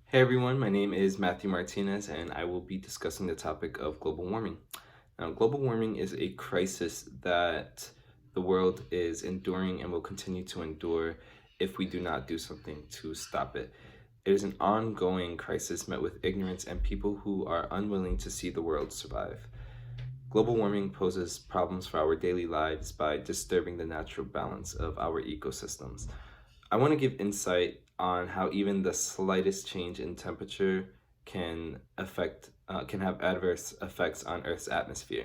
Hey everyone, my name is Matthew Martinez and I will be discussing the topic of global warming. Now, global warming is a crisis that the world is enduring and will continue to endure if we do not do something to stop it. It is an ongoing crisis met with ignorance and people who are unwilling to see the world survive. Global warming poses problems for our daily lives by disturbing the natural balance of our ecosystems. I want to give insight on how even the slightest change in temperature can have adverse effects on Earth's atmosphere.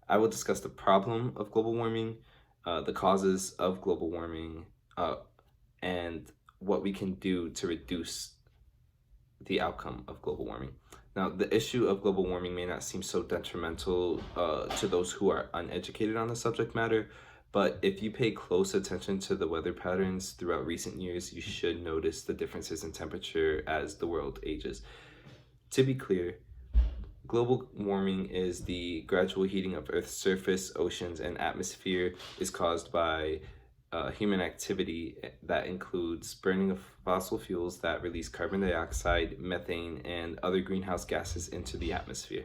I will discuss the problem of global warming, the causes of global warming, and what we can do to reduce the outcome of global warming. Now, the issue of global warming may not seem so detrimental to those who are uneducated on the subject matter, but if you pay close attention to the weather patterns throughout recent years, you should notice the differences in temperature as the world ages. To be clear, global warming is the gradual heating of Earth's surface, oceans, and atmosphere is caused by human activity that includes burning of fossil fuels that release carbon dioxide, methane, and other greenhouse gases into the atmosphere.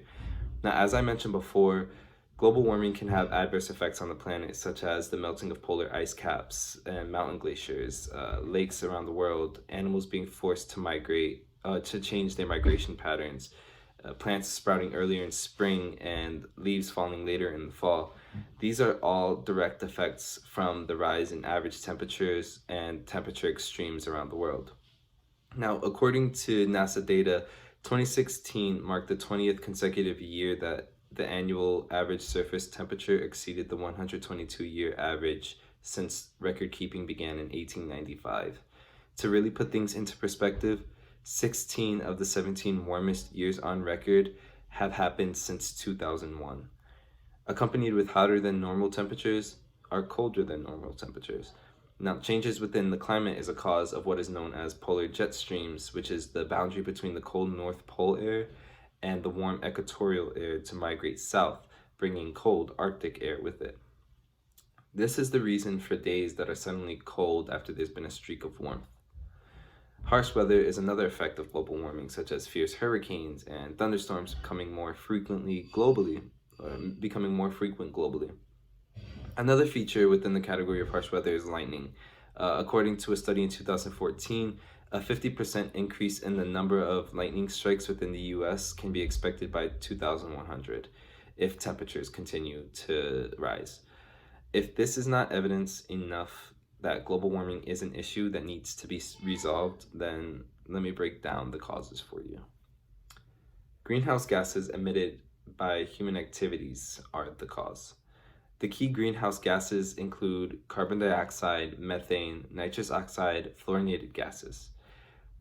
Now, as I mentioned before, global warming can have adverse effects on the planet, such as the melting of polar ice caps and mountain glaciers, lakes around the world, animals being forced to migrate, to change their migration patterns, plants sprouting earlier in spring, and leaves falling later in the fall. These are all direct effects from the rise in average temperatures and temperature extremes around the world. Now, according to NASA data, 2016 marked the 20th consecutive year that the annual average surface temperature exceeded the 122-year average since record keeping began in 1895. To really put things into perspective, 16 of the 17 warmest years on record have happened since 2001. Accompanied with hotter than normal temperatures are colder than normal temperatures. Now, changes within the climate is a cause of what is known as polar jet streams, which is the boundary between the cold North Pole air and the warm equatorial air to migrate south, bringing cold Arctic air with it. This is the reason for days that are suddenly cold after there's been a streak of warmth. Harsh weather is another effect of global warming, such as fierce hurricanes and thunderstorms becoming more frequent globally. Another feature within the category of harsh weather is lightning. According to a study in 2014, a 50% increase in the number of lightning strikes within the US can be expected by 2100 if temperatures continue to rise. If this is not evidence enough that global warming is an issue that needs to be resolved, then let me break down the causes for you. Greenhouse gases emitted by human activities are the cause. The key greenhouse gases include carbon dioxide, methane, nitrous oxide, fluorinated gases.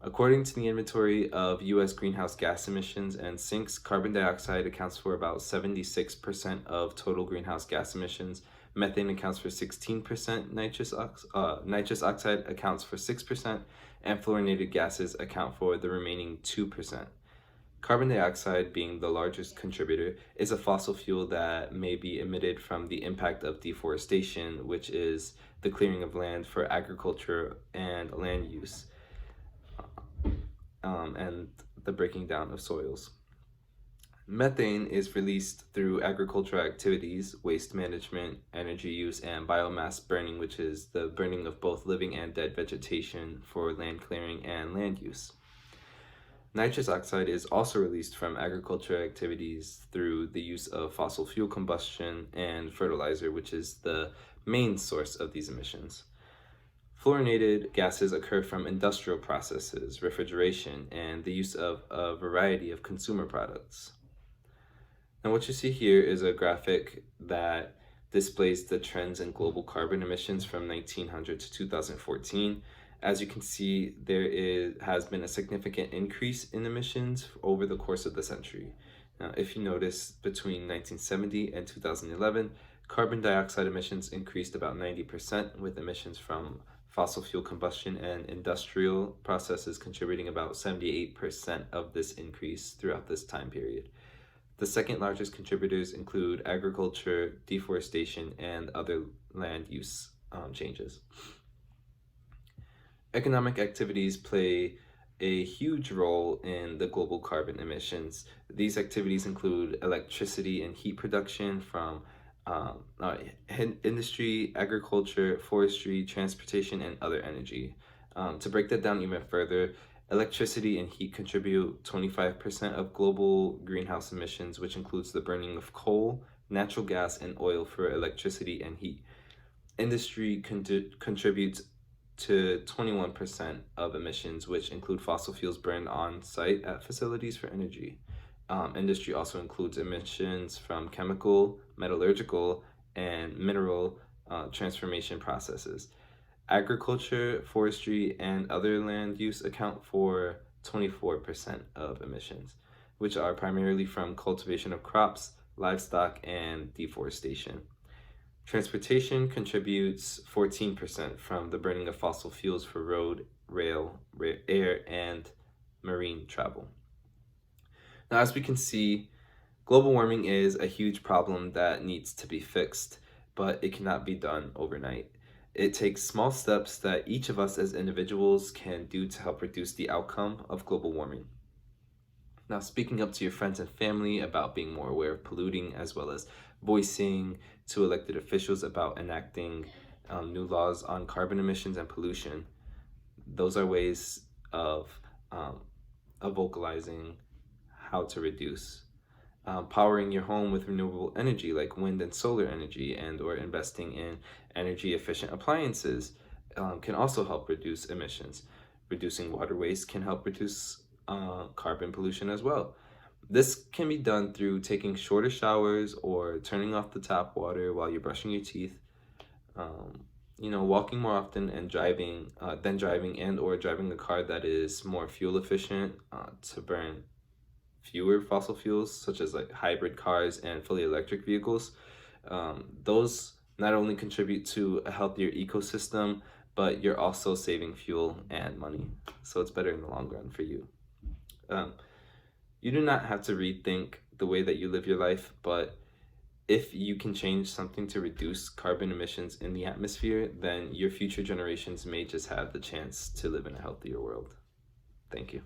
According to the inventory of US greenhouse gas emissions and sinks, carbon dioxide accounts for about 76% of total greenhouse gas emissions. Methane accounts for 16%, nitrous oxide accounts for 6%, and fluorinated gases account for the remaining 2%. Carbon dioxide, being the largest contributor, is a fossil fuel that may be emitted from the impact of deforestation, which is the clearing of land for agriculture and land use, and the breaking down of soils. Methane is released through agricultural activities, waste management, energy use, and biomass burning, which is the burning of both living and dead vegetation for land clearing and land use. Nitrous oxide is also released from agricultural activities through the use of fossil fuel combustion and fertilizer, which is the main source of these emissions. Fluorinated gases occur from industrial processes, refrigeration, and the use of a variety of consumer products. Now, what you see here is a graphic that displays the trends in global carbon emissions from 1900 to 2014. As you can see, has been a significant increase in emissions over the course of the century. Now, if you notice, between 1970 and 2011, carbon dioxide emissions increased about 90%, with emissions from fossil fuel combustion and industrial processes contributing about 78% of this increase throughout this time period. The second largest contributors include agriculture, deforestation, and other land use changes. Economic activities play a huge role in the global carbon emissions. These activities include electricity and heat production from industry, agriculture, forestry, transportation, and other energy. To break that down even further, electricity and heat contribute 25% of global greenhouse emissions, which includes the burning of coal, natural gas, and oil for electricity and heat. Industry contributes to 21% of emissions, which include fossil fuels burned on site at facilities for energy. Industry also includes emissions from chemical, metallurgical, and mineral transformation processes. Agriculture, forestry, and other land use account for 24% of emissions, which are primarily from cultivation of crops, livestock, and deforestation. Transportation contributes 14% from the burning of fossil fuels for road, rail, air, and marine travel. Now, as we can see, global warming is a huge problem that needs to be fixed, but it cannot be done overnight. It takes small steps that each of us as individuals can do to help reduce the outcome of global warming. Now, speaking up to your friends and family about being more aware of polluting, as well as voicing to elected officials about enacting new laws on carbon emissions and pollution, those are ways um, of vocalizing how to reduce. Powering your home with renewable energy like wind and solar energy, and or investing in energy efficient appliances can also help reduce emissions. Reducing water waste can help reduce carbon pollution as well. This can be done through taking shorter showers or turning off the tap water while you're brushing your teeth. Walking more often and driving and or driving a car that is more fuel efficient to burn fewer fossil fuels, such as like hybrid cars and fully electric vehicles. Those not only contribute to a healthier ecosystem, but you're also saving fuel and money. So it's better in the long run for you. Um, you do not have to rethink the way that you live your life, but if you can change something to reduce carbon emissions in the atmosphere, then your future generations may just have the chance to live in a healthier world. Thank you.